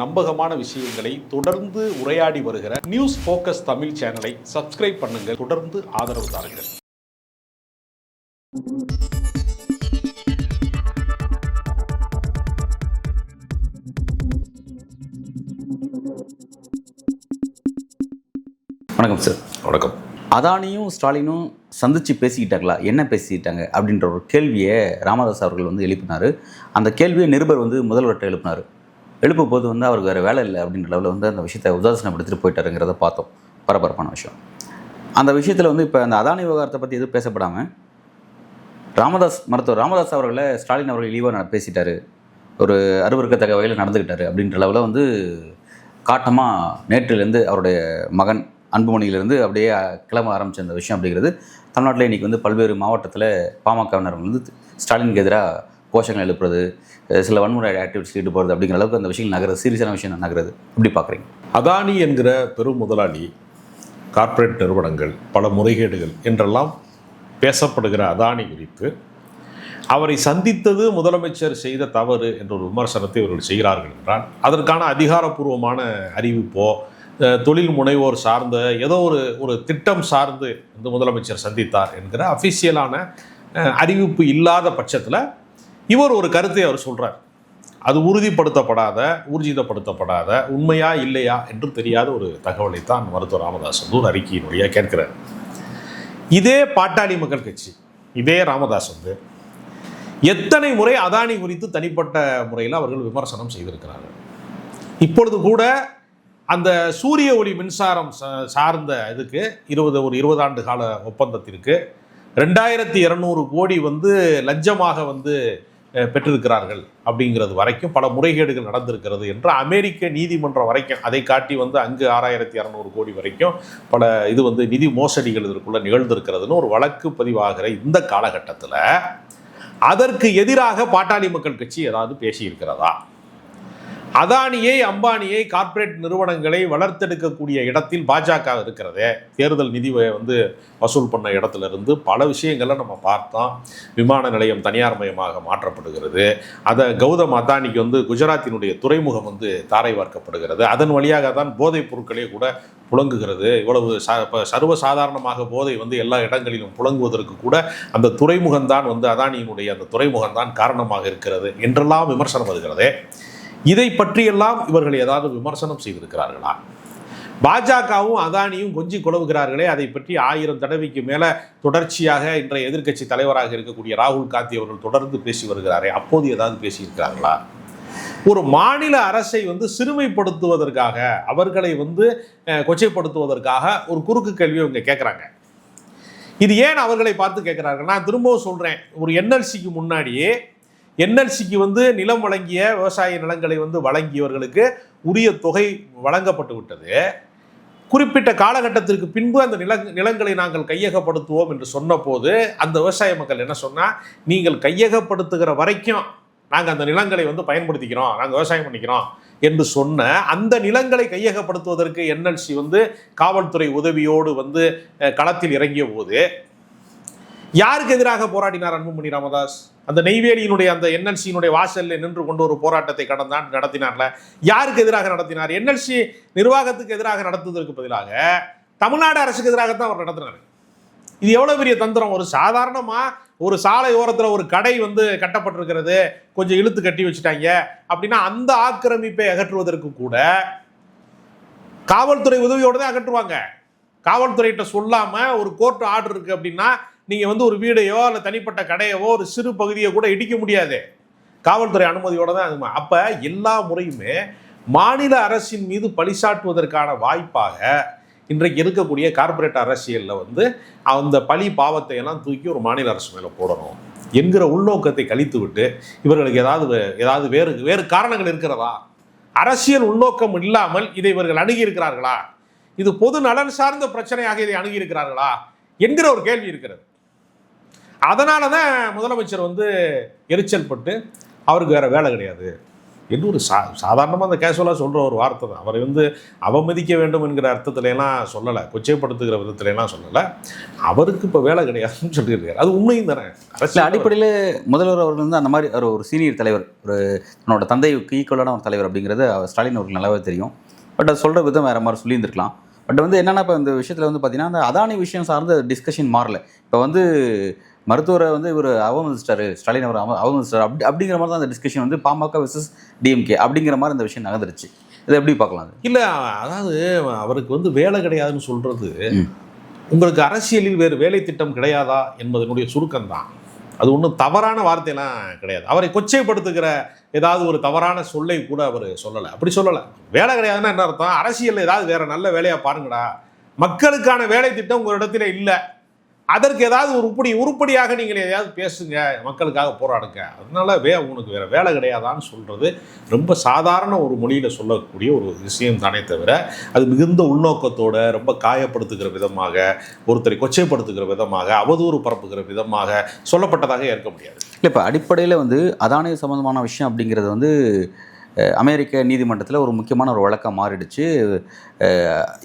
நம்பகமான விஷயங்களை தொடர்ந்து உரையாடி வருகிற நியூஸ் ஃபோக்கஸ் தமிழ் சேனலை சப்ஸ்கிரைப் பண்ணுங்க. தொடர்ந்து ஆதரவு தாருங்கள். வணக்கம் சார். வணக்கம். அதானியும் ஸ்டாலினும் சந்திச்சு பேசிக்கிட்டாங்களா, என்ன பேசிக்கிட்டாங்க அப்படின்ற ஒரு கேள்வியை ராமதாஸ் அவர்கள் எழுப்பினார். அந்த கேள்வியை நிருபர் முதல்வர்கிட்ட எழுப்பும் போது அவருக்கு வேறு வேலை இல்லை அப்படின்ற லெவலில் அந்த விஷயத்தை உதாசனப்படுத்திட்டு போயிட்டாருங்கிறத பார்த்தோம். பரபரப்பான விஷயம். அந்த விஷயத்தில் இப்போ அந்த அதானி விவகாரத்தை பற்றி எதுவும் பேசப்படாமல் மருத்துவர் ராமதாஸ் அவர்களை ஸ்டாலின் அவர்கள் இழிவாக பேசிட்டாரு, ஒரு அருவருக்கத்தக்க வகையில் நடந்துக்கிட்டாரு அப்படின்ற லெவலில் காட்டமாக நேற்றிலேருந்து அவருடைய மகன் அன்புமணியிலிருந்து அப்படியே கிளம்ப ஆரம்பித்த அந்த விஷயம் அப்படிங்கிறது தமிழ்நாட்டில் இன்றைக்கி பல்வேறு மாவட்டத்தில் பாமகவினர் ஸ்டாலினுக்கு எதிராக கோஷங்கள் எழுப்புறது, சில வன்முறை ஆக்டிவிட்டிஸ் ஈடுபடுறது அப்படிங்கிற அளவுக்கு அந்த விஷயங்கள் நகருது. சீரியஸான விஷயம் நகருது. எப்படி பார்க்குறீங்க? அதானி என்கிற பெரும் முதலாளி, கார்ப்பரேட் நிறுவனங்கள், பல முறைகேடுகள் என்றெல்லாம் பேசப்படுகிற அதானி குறித்து அவரை சந்தித்தது முதலமைச்சர் செய்த தவறு என்ற ஒரு விமர்சனத்தை இவர்கள் செய்கிறார்கள் என்றால் அதற்கான அதிகாரப்பூர்வமான அறிவிப்போ தொழில் முனைவோர் சார்ந்த ஏதோ ஒரு திட்டம் சார்ந்து இந்த முதலமைச்சர் சந்தித்தார் என்கிற அஃபிஷியலான அறிவிப்பு இல்லாத பட்சத்தில் இவர் ஒரு கருத்தை அவர் சொல்கிறார். அது ஊர்ஜிதப்படுத்தப்படாத உண்மையா இல்லையா என்று தெரியாத ஒரு தகவலைத்தான் மருத்துவர் ராமதாஸ் ஒரு அறிக்கையின் வழியாக கேட்கிறார். இதே பாட்டாளி மக்கள் கட்சி, இதே ராமதாஸ் எத்தனை முறை அதானி குறித்து தனிப்பட்ட முறையில் அவர்கள் விமர்சனம் செய்திருக்கிறார்கள். இப்பொழுது கூட அந்த சூரிய ஒளி மின்சாரம் சார்ந்த இதுக்கு 20 ஆண்டு கால ஒப்பந்தத்திற்கு 2200 கோடி லஞ்சமாக பெற்றிருக்கிறார்கள் அப்படிங்கிறது வரைக்கும் பல முறைகேடுகள் நடந்திருக்கிறது என்று அமெரிக்க நீதிமன்றம் வரைக்கும் அதை காட்டி அங்கு 6200 கோடி வரைக்கும் பல நிதி மோசடிகள் இதற்குள்ள நிகழ்ந்திருக்கிறதுன்னு ஒரு வழக்கு பதிவாகிற இந்த காலகட்டத்தில் அதற்கு எதிராக பாட்டாளி மக்கள் கட்சி ஏதாவது பேசியிருக்கிறதா? அதானியை, அம்பானியை, கார்ப்பரேட் நிறுவனங்களை வளர்த்தெடுக்கக்கூடிய இடத்தில் பாஜக இருக்கிறதே. தேர்தல் நிதி வசூல் பண்ண இடத்துல இருந்து பல விஷயங்களை நம்ம பார்த்தோம். விமான நிலையம் தனியார் மயமாக மாற்றப்படுகிறது. அதை கௌதம் அதானிக்கு குஜராத்தினுடைய துறைமுகம் தாரை வார்க்கப்படுகிறது. அதன் வழியாக தான் போதைப் பொருட்களே கூட புழங்குகிறது. இவ்வளவு சர்வசாதாரணமாக போதை எல்லா இடங்களிலும் புழங்குவதற்கு கூட அந்த துறைமுகம்தான் அதானியினுடைய அந்த துறைமுகம்தான் காரணமாக இருக்கிறது என்றெல்லாம் விமர்சனம் வருகிறது. இதை பற்றியெல்லாம் இவர்கள் ஏதாவது விமர்சனம் செய்திருக்கிறார்களா? பாஜகவும் அதானியும் கொஞ்சி குழவுகிறார்களே, அதை பற்றி 1000 தடவைக்கு மேலே தொடர்ச்சியாக இன்றைய எதிர்க்கட்சி தலைவராக இருக்கக்கூடிய ராகுல் காந்தி அவர்கள் தொடர்ந்து பேசி வருகிறாரே, அப்போது ஏதாவது பேசியிருக்கிறார்களா? ஒரு மாநில அரசை சிறுமைப்படுத்துவதற்காக, அவர்களை கொச்சைப்படுத்துவதற்காக ஒரு குறுக்கு கேள்வி இவங்க கேட்குறாங்க. இது ஏன் அவர்களை பார்த்து கேட்குறாங்க? நான் திரும்பவும் சொல்கிறேன், ஒரு என்எல்சிக்கு முன்னாடியே என்எல்சிக்கு நிலம் வழங்கிய விவசாய நிலங்களை வழங்கியவர்களுக்கு உரிய தொகை வழங்கப்பட்டு விட்டது. குறிப்பிட்ட காலகட்டத்திற்கு பின்பு அந்த நிலங்களை நாங்கள் கையகப்படுத்துவோம் என்று சொன்ன போது அந்த விவசாய மக்கள் என்ன சொன்னா, நீங்கள் கையகப்படுத்துகிற வரைக்கும் நாங்கள் அந்த நிலங்களை பயன்படுத்திக்கிறோம், நாங்கள் விவசாயம் பண்ணிக்கிறோம் என்று சொன்ன அந்த நிலங்களை கையகப்படுத்துவதற்கு என்எல்சி காவல்துறை உதவியோடு களத்தில் இறங்கிய போது யாருக்கு எதிராக போராடினார் அன்புமணி ராமதாஸ்? அந்த நெய்வேலியினுடைய அந்த என்எல்சியினுடைய வாசலில் நின்று கொண்டு ஒரு போராட்டத்தை கடந்த ஆண்டு நடத்தினார்ல, யாருக்கு எதிராக நடத்தினார்? என்எல்சி நிர்வாகத்துக்கு எதிராக நடத்துவதற்கு பதிலாக தமிழ்நாடு அரசுக்கு எதிராகத்தான் அவர் நடத்தினார். இது எவ்வளவு பெரிய தந்திரம்! ஒரு சாதாரணமாக ஒரு சாலை ஓரத்தில் ஒரு கடை கட்டப்பட்டிருக்கிறது, கொஞ்சம் இழுத்து கட்டி வச்சுட்டாங்க அப்படின்னா அந்த ஆக்கிரமிப்பை அகற்றுவதற்கு கூட காவல்துறை உதவியோடு தான் அகற்றுவாங்க. காவல்துறையிட்ட சொல்லாமல் ஒரு கோர்ட் ஆர்டர் இருக்குது அப்படின்னா நீங்கள் ஒரு வீடையோ இல்லை தனிப்பட்ட கடையவோ ஒரு சிறு பகுதியை கூட இடிக்க முடியாது, காவல்துறை அனுமதியோடு தான். அது அப்போ எல்லா முறையுமே மாநில அரசின் மீது பழிசாட்டுவதற்கான வாய்ப்பாக இன்றைக்கு இருக்கக்கூடிய கார்ப்பரேட் அரசியலில் அந்த பழி பாவத்தை எல்லாம் தூக்கி ஒரு மாநில அரசு மேலே போடணும் என்கிற உள்நோக்கத்தை கழித்து விட்டு இவர்களுக்கு ஏதாவது வேறு காரணங்கள் இருக்கிறதா? அரசியல் உள்நோக்கம் இல்லாமல் இதை இவர்கள் அணுகியிருக்கிறார்களா? இது பொது நலன் சார்ந்த பிரச்சனையாக இதை அணுகியிருக்கிறார்களா என்கிற ஒரு கேள்வி இருக்கிறது. அதனால தான் முதலமைச்சர் எரிச்சல் பட்டு அவருக்கு வேற வேலை கிடையாது, என்று ஒரு சாதாரணமாக அந்த கேஷுவலாக சொல்கிற ஒரு வார்த்தை தான். அவரை வந்து அவமதிக்க வேண்டும் என்கிற அர்த்தத்துலலாம் சொல்லலை, கொச்சைப்படுத்துகிற விதத்துலலாம் சொல்லலை. அவருக்கு இப்போ வேலை கிடையாதுன்னு சொல்லியிருக்காரு. அது உண்மையும் தானே. அரசியல் அடிப்படையில் முதல்வர் அவர்கள் வந்து அந்த மாதிரி ஒரு சீனியர் தலைவர், ஒரு தன்னோட தந்தைக்கு ஈக்குவலான ஒரு தலைவர் அப்படிங்கிறது ஸ்டாலின் அவருக்கு நல்லாவே தெரியும். பட் அது சொல்கிற விதம் வேறு மாதிரி சொல்லியிருந்திருக்கலாம். பட் வந்து என்னென்னா, இப்போ இந்த விஷயத்தில் வந்து பார்த்தீங்கன்னா, அந்த அதானி விஷயம் சார்ந்த டிஸ்கஷன் மாறல. இப்போ வந்து மருத்துவரை வந்து இவர் அவமதிச்சிட்டாரு, ஸ்டாலின் அவர் அவமதிச்சிட்டாரு அப்படிங்கிற மாதிரி தான் அந்த டிஸ்கஷன் வந்து பாமக வெர்சஸ் டிஎம்கே அப்படிங்கிற மாதிரி இந்த விஷயம் நகர்ந்துருச்சு. இதை எப்படி பார்க்கலாம்? இல்லை, அதாவது அவருக்கு வந்து வேலை கிடையாதுன்னு சொல்கிறது, உங்களுக்கு அரசியலில் வேறு வேலை திட்டம் கிடையாதா என்பதனுடைய சுருக்கம்தான். அது ஒன்றும் தவறான வார்த்தையெல்லாம் கிடையாது. அவரை கொச்சைப்படுத்துகிற ஏதாவது ஒரு தவறான சொல்லை கூட அவர் சொல்லலை. அப்படி சொல்லலை. வேலை கிடையாதுன்னா என்ன அர்த்தம்? அரசியலில் ஏதாவது வேற நல்ல வேலையாக பாருங்கடா, மக்களுக்கான வேலை திட்டம் உங்கள் இடத்துல இல்லை, அதற்கு ஏதாவது ஒரு உருப்படியாக நீங்கள் எதையாவது பேசுங்க, மக்களுக்காக போராடுங்க, அதனால உனக்கு வேறு வேலை கிடையாதான்னு சொல்கிறது ரொம்ப சாதாரண ஒரு மொழியில் சொல்லக்கூடிய ஒரு விஷயம் தானே தவிர, அது மிகுந்த உள்நோக்கத்தோடு ரொம்ப காயப்படுத்துகிற விதமாக, ஒருத்தரை கொச்சைப்படுத்துகிற விதமாக, அவதூறு பரப்புகிற விதமாக சொல்லப்பட்டதாக ஏற்க முடியாது. இல்லை, இப்போ அடிப்படையில் வந்து அதானி சம்மந்தமான விஷயம் அப்படிங்கிறது வந்து அமெரிக்க நீதிமன்றத்தில் ஒரு முக்கியமான ஒரு வழக்கம் மாறிடுச்சு.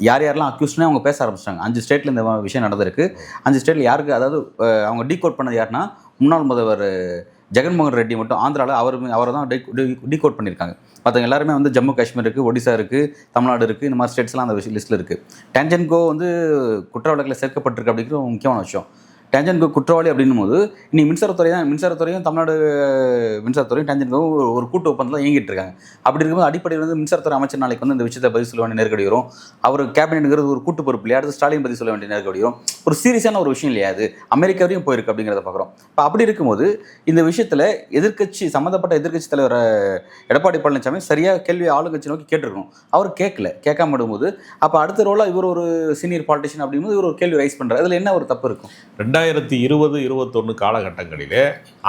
யார் யாரெல்லாம் அக்யூஸ்ட்னே அவங்க பேச ஆரம்பிச்சிட்டாங்க. 5 ஸ்டேட்டில் இந்த விஷயம் நடந்திருக்கு. 5 ஸ்டேட்டில் யாருக்கு, அதாவது அவங்க டீகோட் பண்ணது யாருன்னா, முன்னாள் முதல்வர் ஜெகன்மோகன் ரெட்டி மட்டும் ஆந்திராவில் அவரை தான் டீகோட் பண்ணியிருக்காங்க. மற்றவங்க எல்லாருமே வந்து ஜம்மு காஷ்மீர் இருக்குது, ஒடிசா இருக்குது, தமிழ்நாடு இருக்குது, இந்த மாதிரி ஸ்டேட்ஸ்லாம் அந்த லிஸ்ட்டில் இருக்குது. டான்ஜென்கோ வந்து குற்ற வழக்கில் சேர்க்கப்பட்டிருக்கு அப்படிங்கிற ஒரு முக்கியமான விஷயம். டான்ஜென்கோ குற்றவாளி அப்படின்னும் போது இனி மின்சாரத்துறையும் தமிழ்நாடு மின்சாரத்துறையும் டான்ஜென்கோவும் ஒரு கூட்டு ஒப்பந்தத்தில் இயங்கிட்டு இருக்காங்க. அப்படி இருக்கும்போது அடிப்படையில் வந்து மின்சாரத்துறை அமைச்சர் நாளைக்கு வந்து இந்த விஷயத்தை பதில் சொல்ல வேண்டிய நெருக்கடி வரும். அவர் கேபினெட்டுங்கிறது ஒரு கூட்டு பொறுப்பு இல்லையா, அடுத்து ஸ்டாலின் பதில் சொல்ல வேண்டிய நெருக்கடி வரும். ஒரு சீரியஸான ஒரு விஷயம் இல்லையா, அது அமெரிக்கா வரையும் போயிருக்கு அப்படிங்கிறத பார்க்குறோம். இப்போ அப்படி இருக்கும்போது இந்த விஷயத்தில் சம்மந்தப்பட்ட எதிர்க்கட்சி தலைவர் எடப்பாடி பழனிசாமி சரியாக கேள்வியை ஆளுங்கட்சி நோக்கி கேட்டிருக்கணும். அவர் கேட்காம விடும்போது அப்போ அடுத்த ரோலாக இவர் ஒரு சீனியர் பாலிட்டிஷியன் அப்படிங்கும்போது இவர் ஒரு கேள்வி ரைஸ் பண்ணுறாரு. அதில் என்ன ஒரு தப்பு இருக்கும்? 2020-21 காலகட்டங்களிலே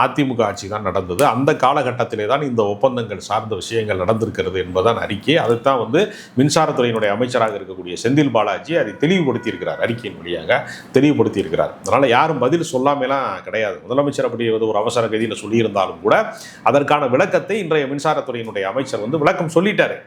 அதிமுக ஆட்சி தான் நடந்தது. அந்த காலகட்டத்திலே தான் இந்த ஒப்பந்தங்கள் சார்ந்த விஷயங்கள் நடந்திருக்கிறது என்பதான் அறிக்கை. அதைத்தான் வந்து மின்சாரத்துறையினுடைய அமைச்சராக இருக்கக்கூடிய செந்தில் பாலாஜி அதை தெளிவுபடுத்தியிருக்கிறார், அறிக்கையின் வழியாக தெளிவுபடுத்தியிருக்கிறார். அதனால் யாரும் பதில் சொல்லாமலாம் கிடையாது. முதலமைச்சர் அப்படி ஒரு அவசர கதியில் சொல்லியிருந்தாலும் கூட அதற்கான விளக்கத்தை இன்றைய மின்சாரத்துறையினுடைய அமைச்சர் வந்து விளக்கம் சொல்லிட்டாரு.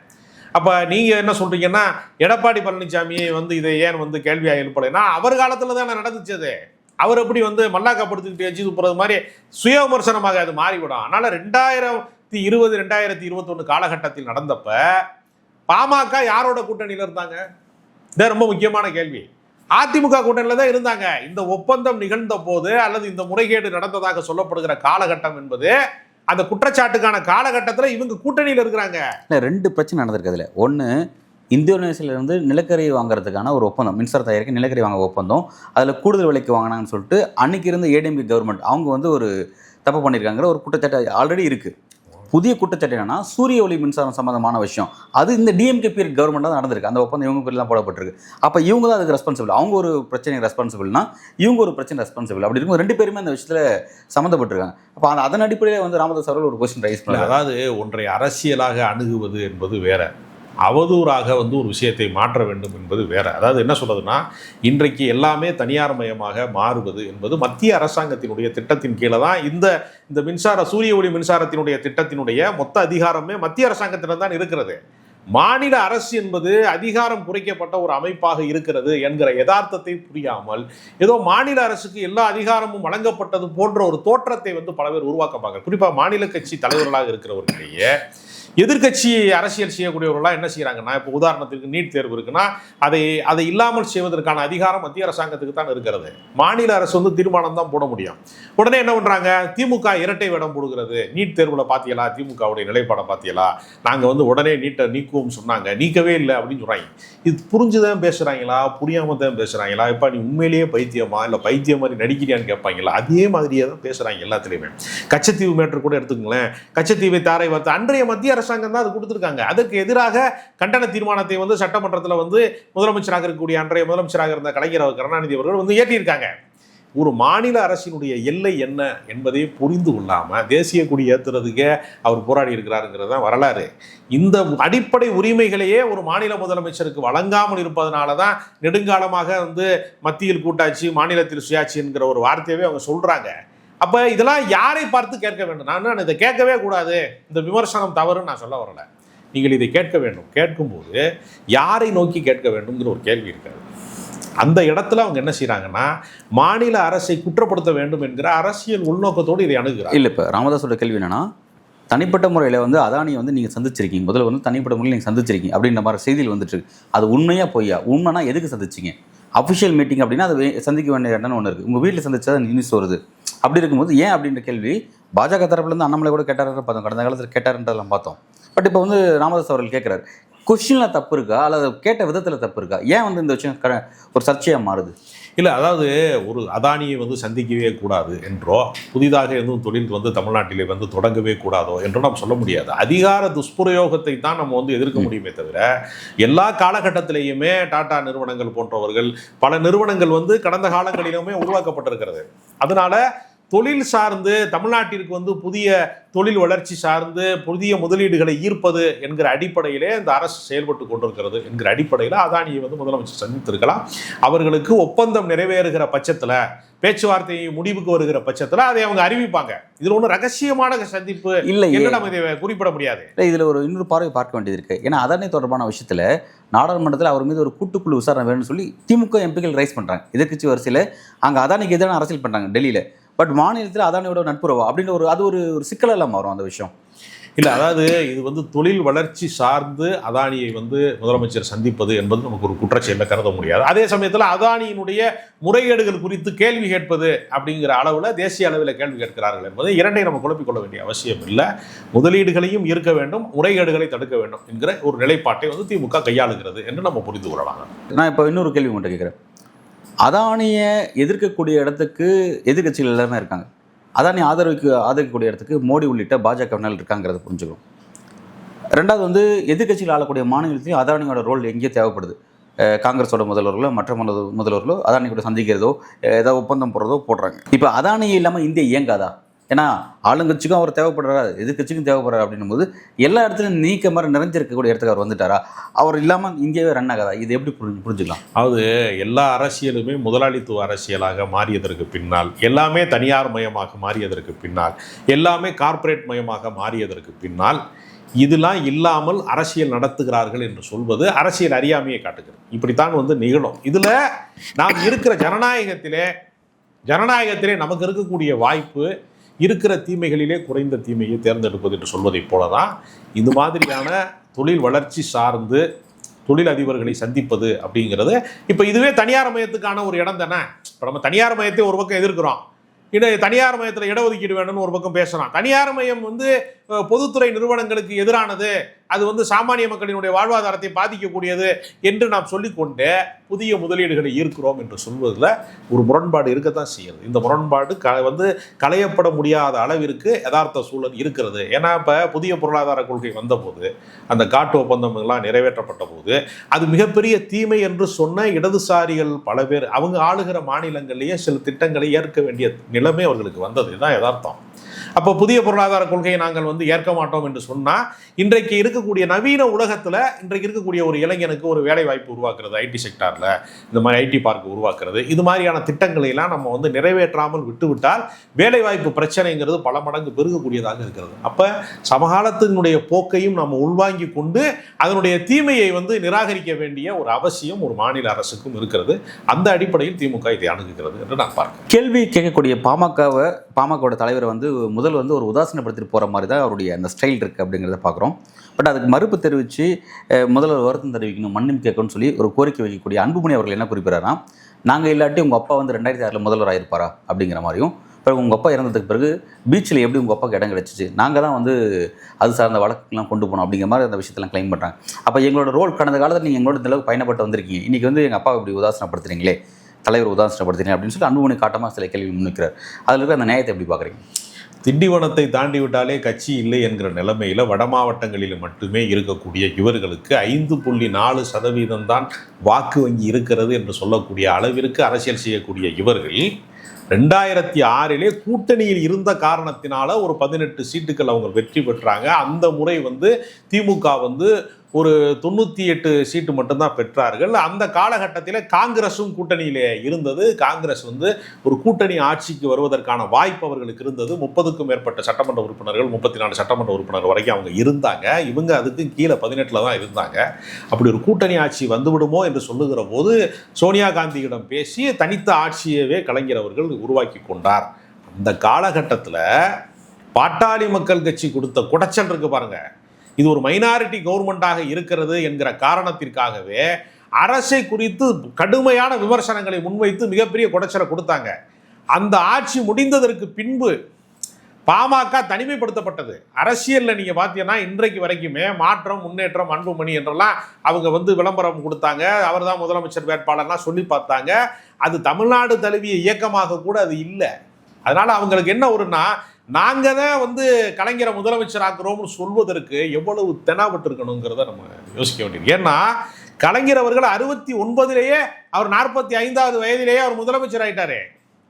அப்போ நீங்கள் என்ன சொல்கிறீங்கன்னா, எடப்பாடி பழனிசாமி வந்து இதை ஏன் வந்து கேள்வியாக எழுப்பலைன்னா, அவர் காலத்தில் தானே நடந்துச்சு. அவர் எப்படி வந்து மல்லாக்கப்படுத்திக்கிட்டு வச்சு போகிறது மாதிரி சுய விமர்சனமாக அது மாறிவிடும். அதனால் 2020-2021 காலகட்டத்தில் நடந்தப்ப பாமக யாரோட கூட்டணியில் இருந்தாங்க? இதான் ரொம்ப முக்கியமான கேள்வி. அதிமுக கூட்டணியில் தான் இருந்தாங்க. இந்த ஒப்பந்தம் நிகழ்ந்த போது அல்லது இந்த முறைகேடு நடந்ததாக சொல்லப்படுகிற காலகட்டம் என்பது அந்த குற்றச்சாட்டுக்கான காலகட்டத்தில் இவங்க கூட்டணியில் இருக்கிறாங்க. இல்லை, 2 பிரச்சனை நடந்திருக்கு. அதில் ஒன்று, இந்தோனேசியாவிலேருந்து நிலக்கரி வாங்குறதுக்கான ஒரு ஒப்பந்தம், மின்சார தயாரிக்க நிலக்கரி வாங்க ஒப்பந்தம், அதில் கூடுதல் விலைக்கு வாங்கினாங்கன்னு சொல்லிட்டு அன்றைக்கி இருந்த ஏடிஎம்கே கவர்மெண்ட் அவங்க வந்து ஒரு தப்பு பண்ணியிருக்காங்கிற ஒரு குற்றச்சாட்டு ஆல்ரெடி இருக்குது. புதிய குற்றச்சாட்டு என்னன்னா, சூரிய ஒளி மின்சாரம் சம்மந்தமான விஷயம் அது இந்த டிஎம்கே பீரியட் கவர்மெண்ட் தான் நடந்திருக்கு. அந்த ஒப்பந்தம் இவங்க பேர்லாம் போடப்பட்டிருக்கு. அப்போ இவங்க தான் அதுக்கு ரெஸ்பான்சிபிள். அவங்க ஒரு பிரச்சனைக்கு ரெஸ்பான்சிபிள்னா இவங்க ஒரு பிரச்சனை ரெஸ்பான்சிபிள். அப்படி இருக்கும் 2 பேருமே அந்த விஷயத்தில் சம்மந்தப்பட்டிருக்காங்க. அப்போ அதன் அடிப்படையில் வந்து ராமதாஸ் அவர்கள் ஒரு கொஸ்டின் ரைஸ் பண்ணல. அதாவது ஒன்றை அரசியலாக அணுகுவது என்பது வேற, அவதூறாக வந்து ஒரு விஷயத்தை மாற்ற வேண்டும் என்பது வேற. அதாவது என்ன சொல்றதுன்னா, இன்றைக்கு எல்லாமே தனியார் மயமாக மாறுவது என்பது மத்திய அரசாங்கத்தினுடைய திட்டத்தின் கீழே தான் இந்த சூரிய ஒளி மின்சாரத்தினுடைய திட்டத்தினுடைய மொத்த அதிகாரமே மத்திய அரசாங்கத்திடம் தான் இருக்கிறது. மாநில அரசு என்பது அதிகாரம் குறைக்கப்பட்ட ஒரு அமைப்பாக இருக்கிறது என்கிற யதார்த்தத்தை புரியாமல் ஏதோ மாநில அரசுக்கு எல்லா அதிகாரமும் வழங்கப்பட்டது போன்ற ஒரு தோற்றத்தை வந்து பல பேர் உருவாக்க பார்க்க, குறிப்பாக மாநில கட்சி தலைவர்களாக இருக்கிறவர்களையே எதிர்கட்சி அரசியல் செய்யக்கூடியவர்களாக என்ன செய்கிறாங்கன்னா, இப்போ உதாரணத்துக்கு நீட் தேர்வு இருக்குன்னா அதை இல்லாமல் செய்வதற்கான அதிகாரம் மத்திய அரசாங்கத்துக்கு தான் இருக்கிறது. மாநில அரசு வந்து தீர்மானம் தான் போட முடியும். உடனே என்ன பண்ணுறாங்க, திமுக இரட்டை வேடம் போடுகிறது. நீட் தேர்வில் பார்த்தீங்களா, திமுகவுடைய நிலைப்பாடை பார்த்தீங்களா, நாங்கள் வந்து உடனே நீட்டை நீக்குவோம் சொன்னாங்க, நீக்கவே இல்லை அப்படின்னு சொல்கிறாங்க. இது புரிஞ்சுதான் பேசுகிறாங்களா, புரியாமல் தான் பேசுகிறாங்களா, இப்போ நீ உண்மையிலேயே பைத்தியமா இல்லை பைத்தியம் மாதிரி நடிக்கிறியான்னு கேட்பாங்களா, அதே மாதிரியே தான் பேசுகிறாங்க எல்லாத்துலேயுமே. கச்சத்தீவு மேட்டர் கூட எடுத்துக்கங்களேன். கச்சத்தீவை தாரை வார்த்தை அன்றைய மத்திய அரசாங்கம் தான் அது கொடுத்துருக்காங்க. அதற்கு எதிராக கண்டன தீர்மானத்தை வந்து சட்டமன்றத்தில் வந்து முதலமைச்சராக இருக்கக்கூடிய அன்றைய முதலமைச்சராக இருந்த கலைஞர் கருணாநிதி அவர்கள் வந்து ஏற்றியிருக்காங்க. ஒரு மாநில அரசினுடைய எல்லை என்ன என்பதை புரிந்து கொள்ளாமல் தேசிய கொடி ஏற்றுறதுக்கே அவர் போராடி இருக்கிறாருங்கிறது தான் வரலாறு. இந்த அடிப்படை உரிமைகளையே ஒரு மாநில முதலமைச்சருக்கு வழங்காமல் இருப்பதனால தான் நெடுங்காலமாக வந்து மத்தியில் கூட்டாட்சி மாநிலத்தில் சுயாட்சி என்கிற ஒரு வார்த்தையவே அவங்க சொல்கிறாங்க. அப்போ இதெல்லாம் யாரை பார்த்து கேட்க வேண்டும்? நான் இதை கேட்கவே கூடாது, இந்த விமர்சனம் தவறுன்னு நான் சொல்ல வரல. நீங்கள் இதை கேட்க வேண்டும். கேட்கும்போது யாரை நோக்கி கேட்க வேண்டும்ங்கிற ஒரு கேள்வி இருக்காது. அந்த இடத்துல அவங்க என்ன செய்கிறாங்கன்னா, மாநில அரசை குற்றப்படுத்த வேண்டும் என்கிற அரசியல் உள்நோக்கத்தோடு இதை அணுகுறாங்க. இல்லை, இப்போ ராமதாஸோட கேள்வி என்னன்னா, தனிப்பட்ட முறையில் வந்து அதானியை வந்து நீங்கள் சந்திச்சிருக்கீங்க, முதல்ல வந்து தனிப்பட்ட முறையில் நீங்கள் சந்திச்சிருக்கீங்க அப்படின்ற மாதிரி செய்தியில் வந்துட்டு இருக்கு. அது உண்மையாக பொய்யா? உண்மைனா எதுக்கு சந்திச்சிங்க? அஃபிஷியல் மீட்டிங் அப்படின்னா அது சந்திக்க வேண்டிய இடம்னு ஒன்று இருக்குது. உங்கள் வீட்டில் சந்திச்சா நியூஸ் வருது. அப்படி இருக்கும்போது ஏன் அப்படின்ற கேள்வி பாஜக தரப்புலேருந்து அண்ணாமலை கூட கேட்டாருன்னு பார்த்தோம், கடந்த காலத்தில் கேட்டாருன்றதெல்லாம் பார்த்தோம். பட் இப்போ வந்து ராமதாஸ் அவர்கள் கேட்குறாரு, கொஸ்டினில் தப்பு இருக்கா அல்லது கேட்ட விதத்தில் தப்பு இருக்கா? ஏன் வந்து இந்த விஷயம் ஒரு சர்ச்சையாக மாறுது? இல்லை, அதாவது ஒரு அதானியை வந்து சந்திக்கவே கூடாது என்றோ, புதிதாக எதுவும் தொழில் வந்து தமிழ்நாட்டிலே வந்து தொடங்கவே கூடாதோ என்றோ நம்ம சொல்ல முடியாது. அதிகார துஷ்பிரயோகத்தை தான் நம்ம வந்து எதிர்க்க முடியுமே தவிர, எல்லா காலகட்டத்திலேயுமே டாடா நிறுவனங்கள் போன்றவர்கள் பல நிறுவனங்கள் வந்து கடந்த காலங்களிலுமே உருவாக்கப்பட்டிருக்கிறது. அதனால தொழில் சார்ந்து தமிழ்நாட்டிற்கு வந்து புதிய தொழில் வளர்ச்சி சார்ந்து புதிய முதலீடுகளை ஈர்ப்பது என்கிற அடிப்படையிலே இந்த அரசு செயல்பட்டு கொண்டிருக்கிறது என்கிற அடிப்படையில் அதானியை வந்து முதலமைச்சர் சந்தித்திருக்கலாம். அவர்களுக்கு ஒப்பந்தம் நிறைவேறுகிற பட்சத்தில், பேச்சுவார்த்தை முடிவுக்கு வருகிற பட்சத்தில் அதை அவங்க அறிவிப்பாங்க. இதில் ஒன்றும் ரகசியமான சந்திப்பு இல்லை என்று நம்ம இதை குறிப்பிட முடியாது. இல்லை, இதில் ஒரு இன்னொரு பார்வை பார்க்க வேண்டியது இருக்குது. ஏன்னா அதானி தொடர்பான விஷயத்தில் நாடாளுமன்றத்தில் அவர் மீது ஒரு கூட்டுக்குழு விசாரணை வேணும்னு சொல்லி திமுக எம்பிக்கள் ரைஸ் பண்ணுறாங்க. எதிர்க்கட்சி வரிசையில் அங்கே அதானிக்கு எதிரான அரசியல் பண்ணுறாங்க டெல்லியில். பட் மாநிலத்தில் அதானியோட நட்புறவா அப்படின்னு அது ஒரு சிக்கலெல்லாம் மாறும் அந்த விஷயம். இல்லை, அதாவது இது வந்து தொழில் வளர்ச்சி சார்ந்து அதானியை வந்து முதலமைச்சர் சந்திப்பது என்பது நமக்கு ஒரு குற்றச்செயலை கருத முடியாது. அதே சமயத்தில் அதானியினுடைய முறைகேடுகள் குறித்து கேள்வி கேட்பது அப்படிங்கிற அளவில் தேசிய அளவில் கேள்வி கேட்கிறார்கள் என்பது இரண்டையும் நம்ம குழப்பிக்கொள்ள வேண்டிய அவசியம் இல்லை. முதலீடுகளையும் ஈர்க்க வேண்டும், முறைகேடுகளை தடுக்க வேண்டும் என்கிற ஒரு நிலைப்பாட்டை வந்து திமுக கையாளுகிறது என்று நம்ம புரிந்து கொள்ளலாம். நான் இப்போ இன்னொரு கேள்வி மட்டும் கேட்குறேன். அதானியை எதிர்க்கக்கூடிய இடத்துக்கு எதிர்கட்சிகள் எல்லாமே இருக்காங்க. அதானி ஆதரிக்கக்கூடிய இடத்துக்கு மோடி உள்ளிட்ட பாஜகவினர் இருக்காங்கிறத புரிஞ்சுக்கணும். ரெண்டாவது வந்து எதிர்கட்சியில் ஆளக்கூடிய மாநிலத்தையும் அதானியோட ரோல் எங்கேயோ தேவைப்படுது. காங்கிரஸோட முதல்வர்களோ மற்ற முதல்வர்களோ அதானி கூட சந்திக்கிறதோ ஏதாவது ஒப்பந்தம் போடுறதோ போடுறாங்க. இப்போ அதானி இல்லாமல் இந்தியா இயங்காதா? ஏன்னா ஆளுங்கட்சிக்கும் அவர் தேவைப்படுறாரு, எதிர்கட்சிக்கும் தேவைப்படுறாரு. அப்படின்னும் போது எல்லா இடத்துலையும் நீக்க மாதிரி நிறைஞ்சிருக்கக்கூடிய இடத்துக்கு அவர் வந்துட்டாரா? அவர் இல்லாமல் இந்தியாவே ரன் ஆகாதா? இது எப்படி புரிஞ்சுக்கலாம்? அதாவது எல்லா அரசியலுமே முதலாளித்துவ அரசியலாக மாறியதற்கு பின்னால், எல்லாமே தனியார் மயமாக மாறியதற்கு பின்னால், எல்லாமே கார்ப்பரேட் மயமாக மாறியதற்கு பின்னால் இதெல்லாம் இல்லாமல் அரசியல் நடத்துகிறார்கள் என்று சொல்வது அரசியல் அறியாமையை காட்டுகிறது. இப்படித்தான் வந்து நிகழும். இதில் நாம் இருக்கிற ஜனநாயகத்திலே நமக்கு இருக்கக்கூடிய வாய்ப்பு இருக்கிற தீமைகளிலே குறைந்த தீமையை தேர்ந்தெடுப்பது என்று சொல்வதைப் போல தான் இது மாதிரியான தொழில் வளர்ச்சி சார்ந்து தொழில் அதிபர்களை சந்திப்பது அப்படிங்கிறது. இப்போ இதுவே தனியார் மயத்துக்கான ஒரு இடம் தானே. இப்போ நம்ம தனியார் மயத்தை ஒரு பக்கம் எதிர்க்கிறோம், தனியார் மயத்தில் இடஒதுக்கீடு வேணும்னு ஒரு பக்கம் பேசுகிறோம். தனியார் மயம் வந்து பொதுத்துறை நிறுவனங்களுக்கு எதிரானது, அது வந்து சாமானிய மக்களினுடைய வாழ்வாதாரத்தை பாதிக்கக்கூடியது என்று நாம் சொல்லிக்கொண்டு புதிய முதலீடுகளை ஈர்க்கிறோம் என்று சொல்வதில் ஒரு முரண்பாடு இருக்கத்தான் செய்யுது. இந்த முரண்பாடு வந்து களையப்பட முடியாத அளவிற்கு யதார்த்த சூழல் இருக்கிறது. ஏன்னா இப்போ புதிய பொருளாதார கொள்கை வந்தபோது, அந்த காட்டு ஒப்பந்தங்கள்லாம் நிறைவேற்றப்பட்ட போது, அது மிகப்பெரிய தீமை என்று சொன்ன இடதுசாரிகள் பல பேர் அவங்க ஆளுகிற மாநிலங்களிலேயே சில திட்டங்களை ஏற்க வேண்டிய நிலைமை அவர்களுக்கு வந்தது. இதுதான் யதார்த்தம். அப்போ புதிய பொருளாதார கொள்கையை நாங்கள் வந்து ஏற்க மாட்டோம் என்று சொன்னால், இன்றைக்கு இருக்கக்கூடிய நவீன உலகத்தில் இன்றைக்கு இருக்கக்கூடிய ஒரு இளைஞனுக்கு ஒரு வேலை வாய்ப்பு உருவாக்குறது, ஐடி செக்டாரில் இந்த மாதிரி ஐடி பார்க் உருவாக்குறது, இது மாதிரியான திட்டங்களை எல்லாம் நம்ம வந்து நிறைவேற்றாமல் விட்டுவிட்டால் வேலைவாய்ப்பு பிரச்சனைங்கிறது பல மடங்கு பெருகக்கூடியதாக இருக்கிறது. அப்போ சமகாலத்தினுடைய போக்கையும் நம்ம உள்வாங்கி கொண்டு அதனுடைய தீமையை வந்து நிராகரிக்க வேண்டிய ஒரு அவசியம் ஒரு மாநில அரசுக்கும் இருக்கிறது. அந்த அடிப்படையில் திமுக இதை அணுகுகிறது என்று நான் பார்க்கிறேன். கேள்வி கேட்கக்கூடிய பாமகவோட தலைவர் வந்து முதல் வந்து ஒரு உதாசீனப்படுத்திட்டு போகிற மாதிரி தான் அவருடைய அந்த ஸ்டைல் இருக்குது அப்படிங்கிறத பார்க்குறோம். பட் அதுக்கு மறுப்பு தெரிவித்து முதல்வர் வருத்தம் தெரிவிக்கணும், மன்னிப்பு கேட்கணும்னு சொல்லி ஒரு கோரிக்கை வைக்கக்கூடிய அன்புமணி அவர்கள் என்ன குறிப்பிட்றாருன்னா, நாங்கள் இல்லாட்டி உங்கள் அப்பா வந்து 2006 முதல்வர் ஆகிருப்பாரா அப்படிங்கிற மாதிரியும், பிறகு உங்கள் அப்பா இறந்ததுக்கு பிறகு பீச்சில் எப்படி உங்கள் அப்பாவுக்கு இடம் கிடச்சிச்சு, நாங்கள் தான் வந்து அது சார்ந்த வழக்குலாம் கொண்டு போனோம் அப்படிங்கிற மாதிரி அந்த விஷயத்தெல்லாம் கிளைம் பண்ணுறாங்க. அப்போ எங்களோட ரோல் கடந்த காலத்தில் நீங்கள் எங்களோட இந்த அளவுக்கு பயணப்பட்டு வந்திருக்கீங்க, இன்றைக்கி வந்து எங்கள் அப்பா இப்படி உதாசனப்படுத்துறீங்களே, தலைவர் உதாசனப்படுத்துறீங்க அப்படின்னு சொல்லி அன்புமணி காட்டமாக சில கேள்வி முன்னிக்கிறார். அதில் இருக்கிற அந்த நியாயத்தை எப்படி பார்க்குறீங்க? திண்டிவனத்தை தாண்டி விட்டாலே கட்சி இல்லை என்கிற நிலைமையில் வட மாவட்டங்களில் மட்டுமே இருக்கக்கூடிய இவர்களுக்கு 5.4% தான் வாக்கு வங்கி இருக்கிறது என்று சொல்லக்கூடிய அளவிற்கு அரசியல் செய்யக்கூடிய இவர்கள் 2006 கூட்டணியில் இருந்த காரணத்தினால ஒரு 18 சீட்டுகள் அவங்க வெற்றி பெற்றாங்க. அந்த முறை வந்து திமுக வந்து ஒரு 98 சீட்டு மட்டும்தான் பெற்றார்கள். அந்த காலகட்டத்தில் காங்கிரஸும் கூட்டணியிலே இருந்தது. காங்கிரஸ் வந்து ஒரு கூட்டணி ஆட்சிக்கு வருவதற்கான வாய்ப்பு அவர்களுக்கு இருந்தது. 30க்கும் மேற்பட்ட சட்டமன்ற உறுப்பினர்கள், 34 சட்டமன்ற உறுப்பினர் வரைக்கும் அவங்க இருந்தாங்க. இவங்க அதுக்கு கீழே 18 தான் இருந்தாங்க. அப்படி ஒரு கூட்டணி ஆட்சி வந்துவிடுமோ என்று சொல்லுகிற போது சோனியா காந்தியிடம் பேசி தனித்த ஆட்சியவே கலைஞர் அவர்கள் உருவாக்கி கொண்டார். அந்த காலகட்டத்தில் பாட்டாளி மக்கள் கட்சி கொடுத்த குடைச்சல் இருக்கு பாருங்க. இது ஒரு மைனாரிட்டி கவர்மெண்டாக இருக்கிறது என்கிற காரணத்திற்காகவே அரசை குறித்து கடுமையான விமர்சனங்களை முன்வைத்து மிகப்பெரிய குடைச்சலை கொடுத்தாங்க. அந்த ஆட்சி முடிந்ததற்கு பின்பு பாமக தனிமைப்படுத்தப்பட்டது. அரசியலில் நீங்கள் பார்த்தீங்கன்னா இன்றைக்கு வரைக்குமே மாற்றம், முன்னேற்றம், அன்புமணி என்றெல்லாம் அவங்க வந்து விளம்பரம் கொடுத்தாங்க. அவர் தான் முதலமைச்சர் வேட்பாளர்லாம் சொல்லி பார்த்தாங்க. அது தமிழ்நாடு தழுவிய இயக்கமாக கூட அது இல்லை. அதனால் அவங்களுக்கு என்ன ஒருன்னா, நாங்கள் தான் வந்து கலைஞரை முதலமைச்சர் ஆக்குறோம்னு சொல்வதற்கு எவ்வளவு தெனாவட்டு இருக்கணுங்கிறத நம்ம யோசிக்க வேண்டியது. ஏன்னா கலைஞர் அவர்கள் 69 அவர் 45வது வயதிலேயே அவர் முதலமைச்சர் ஆயிட்டாரு.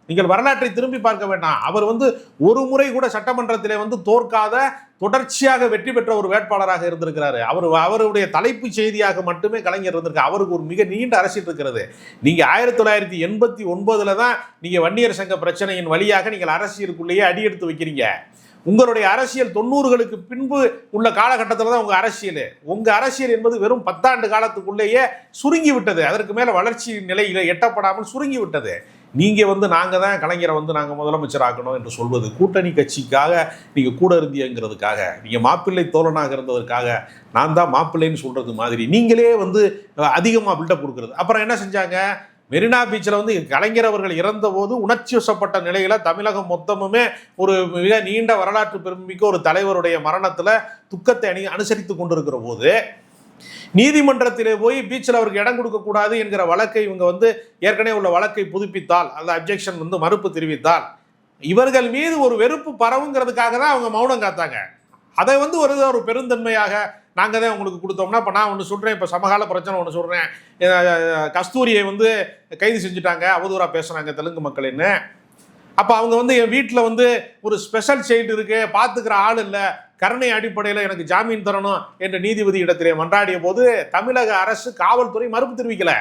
நீங்கள் வரலாற்றை திரும்பி பார்க்க வேண்டாம். அவர் வந்து ஒரு முறை கூட சட்டமன்றத்திலே வந்து தோற்காத தொடர்ச்சியாக வெற்றி பெற்ற ஒரு வேட்பாளராக இருந்திருக்கிறாரு. அவருடைய தலைப்பு செய்தியாக மட்டுமே கலைஞர் இருந்திருக்கு. அவருக்கு ஒரு மிக நீண்ட அரசியல் இருக்கிறது. நீங்கள் 1989 தான் நீங்கள் வன்னியர் சங்க பிரச்சனையின் வழியாக நீங்கள் அரசியலுக்குள்ளேயே அடியெடுத்து வைக்கிறீங்க. உங்களுடைய அரசியல் 90களுக்கு பின்பு உள்ள காலகட்டத்தில் தான் உங்கள் அரசியல் என்பது வெறும் 10 ஆண்டு காலத்துக்குள்ளேயே சுருங்கி விட்டது. அதற்கு மேலே வளர்ச்சி நிலையில் எட்டப்படாமல் சுருங்கி விட்டது. நீங்கள் வந்து நாங்கள் தான் கலைஞரை வந்து நாங்கள் முதலமைச்சர் ஆக்கணும் என்று சொல்வது கூட்டணி கட்சிக்காக, நீங்கள் கூட இருந்தீங்கிறதுக்காக, நீங்கள் மாப்பிள்ளை தோழனாக இருந்ததற்காக, நான் தான் மாப்பிள்ளைன்னு சொல்கிறது மாதிரி நீங்களே வந்து அதிகமாக பில்டப் கொடுக்குறது. அப்புறம் என்ன செஞ்சாங்க? மெரினா பீச்சில் வந்து கலைஞர் அவர்கள் இறந்தபோது உணர்ச்சி வசப்பட்ட நிலையில் தமிழகம் மொத்தமுமே ஒரு மிக நீண்ட வரலாற்று பெருமிக்க ஒரு தலைவருடைய மரணத்தில் துக்கத்தை அனுசரித்து கொண்டிருக்கிற போது நீதிமன்றத்திலே போய் பீச்சில் அவருக்கு இடம் கொடுக்கக்கூடாது என்கிற வழக்கை இவங்க வந்து ஏற்கனவே உள்ள வழக்கை புதுப்பித்தால், அந்த அப்ஜெக்ஷன் வந்து மறுப்பு தெரிவித்தால், இவர்கள் மீது ஒரு வெறுப்பு பரவுங்கிறதுக்காக தான் அவங்க மௌனம் காத்தாங்க. அதை வந்து ஒரு பெருந்தன்மையாக நாங்கள் தான் உங்களுக்கு கொடுத்தோம்னா, இப்போ நான் ஒன்று சொல்கிறேன், இப்போ சமகால பிரச்சனை ஒன்று சொல்கிறேன். கஸ்தூரியை வந்து கைது செஞ்சுட்டாங்க, அவதூறாக பேசுகிறாங்க தெலுங்கு மக்கள்னு. அப்போ அவங்க வந்து என் வீட்டில் வந்து ஒரு ஸ்பெஷல் சைல்டு இருக்கு, பார்த்துக்கிற ஆள் இல்லை, கருணை அடிப்படையில் எனக்கு ஜாமீன் தரணும் என்ற நீதிபதி இடத்திலே மன்றாடிய போது தமிழக அரசு, காவல்துறை மறுப்பு தெரிவிக்கலை.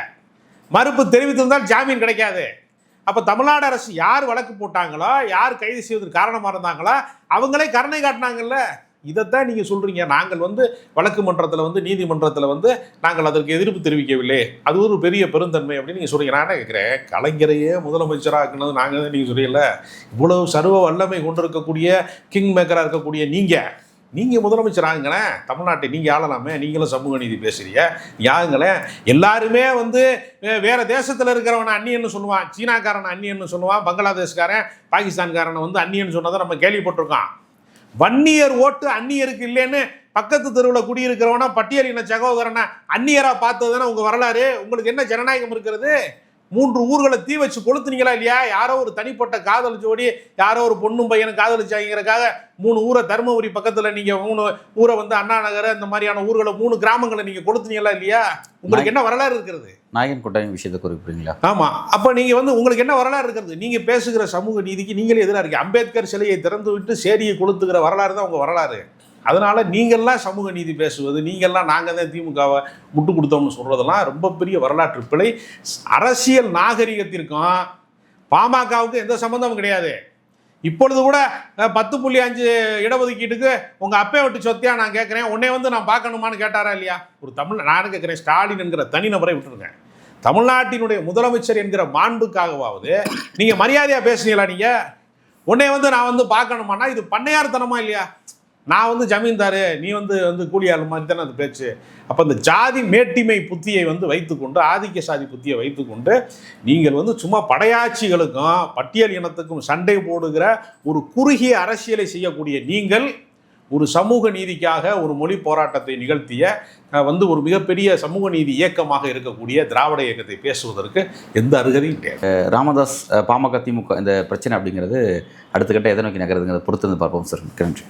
மறுப்பு தெரிவித்திருந்தால் ஜாமீன் கிடைக்காது. அப்போ தமிழ்நாடு அரசு யார் வழக்கு போட்டாங்களோ, யார் கைது செய்வதற்கு காரணமாக இருந்தாங்களோ அவங்களே கருணை காட்டினாங்கல்ல. இதைத்தான் நீங்கள் சொல்கிறீங்க. நாங்கள் வந்து வழக்கு மன்றத்தில் வந்து நீதிமன்றத்தில் வந்து நாங்கள் அதற்கு எதிர்ப்பு தெரிவிக்கவில்லை, அது ஒரு பெரிய பெருந்தன்மை அப்படின்னு நீங்கள் சொல்கிறீங்க. நான் என்ன கேட்குறேன், கலைஞரையே முதலமைச்சராக்குனது நாங்கள் தான், நீங்கள் சொல்றீங்கல்ல. இவ்வளவு சர்வ வல்லமை கொண்டிருக்கக்கூடிய கிங் மேக்கராக இருக்கக்கூடிய நீங்கள் முதலமைச்சர் ஆகுங்களேன், தமிழ்நாட்டை நீங்கள் ஆளலாமே. நீங்களும் சமூக நீதி பேசுகிறீங்க, யாருங்களேன். எல்லாருமே வந்து வேறு தேசத்தில் இருக்கிறவனை அந்நியன்னு சொல்லுவான், சீனாக்காரனை அந்நியன்னு சொல்லுவான், பங்களாதேஷ்காரன் பாகிஸ்தான்காரனை வந்து அந்நியன்னு சொன்னதை நம்ம கேள்விப்பட்டிருக்கோம். வன்னியர் ஓட்டு அந்நியருக்கு இல்லைன்னு பக்கத்து தெருவில் குடியிருக்கிறவனா பட்டியலின சகோதரனை அந்நியராக பார்த்தது தானே உங்கள் வரலாறு. உங்களுக்கு என்ன ஜனநாயகம் இருக்கிறது? 3 ஊர்களை தீ வச்சு கொளுத்துனீங்களா இல்லையா? யாரோ ஒரு தனிப்பட்ட காதல் ஜோடி, யாரோ ஒரு பொண்ணும் பையனும் காதலிச்சாங்கிறதுக்காக 3 ஊரை, தருமபுரி பக்கத்தில் நீங்கள் 3 ஊரை வந்து அண்ணா நகர் இந்த மாதிரியான ஊர்களை 3 கிராமங்களை நீங்கள் கொளுத்துனீங்களா இல்லையா? உங்களுக்கு என்ன வரலாறு இருக்கிறது? நாயகன் கொட்டாயம் விஷயத்தை குறிப்பிடுறீங்களா? ஆமாம். அப்போ நீங்கள் வந்து உங்களுக்கு என்ன வரலாறு இருக்கிறது? நீங்கள் பேசுகிற சமூக நீதிக்கு நீங்களே எதிராக இருக்கீங்க. அம்பேத்கர் சிலையை திறந்து விட்டு சேரியை கொளுத்துகிற வரலாறு தான் உங்கள் வரலாறு. அதனால் நீங்கள்லாம் சமூக நீதி பேசுவது, நீங்கள்லாம் நாங்கள் தான் திமுகவை முட்டு கொடுத்தோம்னு சொல்கிறதெல்லாம் ரொம்ப பெரிய வரலாற்று பிழை. அரசியல் நாகரிகத்திற்கும் பாமகவுக்கும் எந்த சம்மந்தமும் கிடையாது. இப்பொழுது கூட 10.5 இடஒதுக்கீட்டுக்கு உங்கள் அப்பே விட்டு சொத்தியா நான் கேட்குறேன், உன்னை வந்து நான் பார்க்கணுமான்னு கேட்டாரா இல்லையா? ஒரு நான் கேட்குறேன், ஸ்டாலின் என்கிற தனிநபரை விட்டுருங்க. தமிழ்நாட்டினுடைய முதலமைச்சர் என்கிற மாண்புக்காகவாவது நீங்கள் மரியாதையாக பேசுனீங்களா? நீங்கள் உன்னை வந்து நான் வந்து பார்க்கணுமானா இது பண்ணையார்த்தனமா இல்லையா? நான் வந்து ஜமீன்தாரு, நீ வந்து கூலியாள் மாதிரி தானே அது பேச்சு. அப்போ இந்த ஜாதி மேட்டிமை புத்தியை வந்து வைத்துக்கொண்டு, ஆதிக்க சாதி புத்தியை வைத்துக்கொண்டு நீங்கள் வந்து சும்மா படையாட்சிகளுக்கும் பட்டியல் இனத்துக்கும் சண்டை போடுகிற ஒரு குறுகிய அரசியலை செய்யக்கூடிய நீங்கள் ஒரு சமூக நீதிக்காக ஒரு மொழி போராட்டத்தை நிகழ்த்திய வந்து ஒரு மிகப்பெரிய சமூக நீதி இயக்கமாக இருக்கக்கூடிய திராவிட இயக்கத்தை பேசுவதற்கு எந்த அருகதையும் கிடையாது. ராமதாஸ், பாமக திமுக இந்த பிரச்சனை அப்படிங்கிறது அடுத்த கட்ட எதை நோக்கி நகருதுங்கிறத பொறுத்து பார்ப்போம் சார். நன்றி.